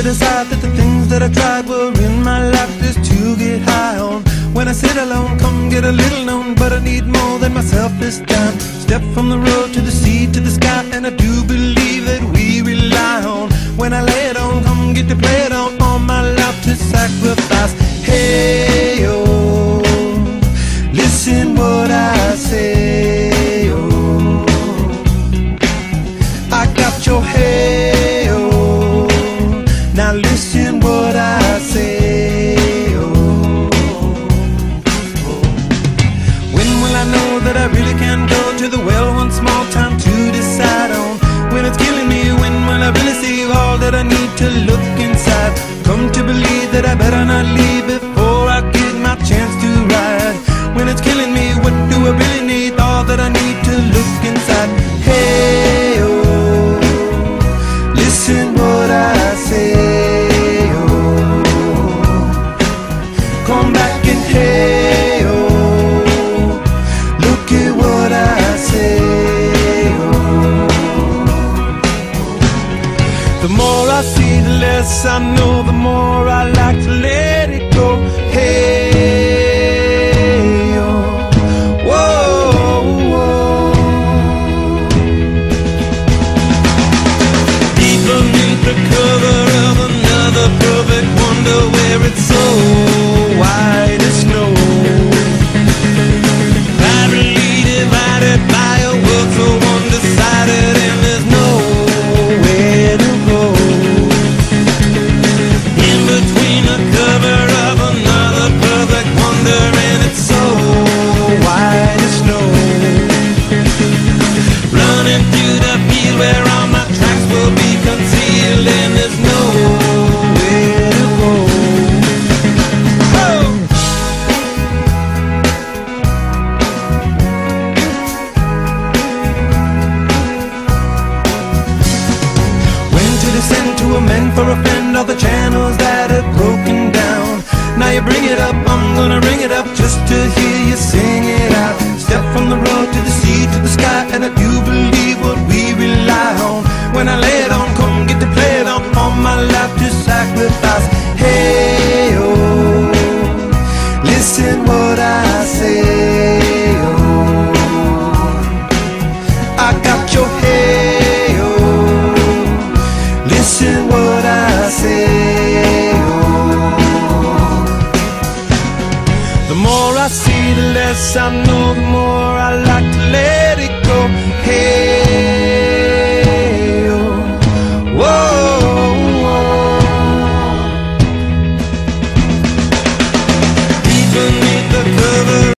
decide that the things that I tried were in my life just to get high on. When I sit alone, come get a little known, but I need more than myself this time. Step from the road to the sea to the sky, and I do believe that we rely on. When I lay it on, come get to play it on, all my life to sacrifice. Hey, oh, listen what I say, oh, I got your hey, oh, now listen what I say, oh, when will I know that I really can go to the well one small time to decide on? When it's killing me, when will I really see all that I need to look inside? Come to believe that I better not leave before I get my chance to ride. When it's killing me, what do I really need? All that I need to look inside. Hey, oh, listen what I say, oh, come back and hey, oh, look at what I say, oh. The more I see, the less I know, the more I like to let it go. Hey, oh, whoa, whoa. Deep beneath the cover of another perfect wonder, where it's so white as snow, badly divided by a world so undecided, and there's nowhere to go. In between the cover of another perfect wonder, and it's so white as snow, running through the field where all my tracks will be concealed, and there's nowhere to go. Oh! When to descend, to amend, for a friend, all the channels that have broken down. Now you bring it up, I'm gonna ring it up just to hear you sing it out. Step from the road to the sea to the sky, and I do believe what we rely on. When I lay it on, come get to play it on, all my life to sacrifice. Hey, oh, listen what I say, oh, I got your hey, oh, listen what I say, oh. The more I see, the less I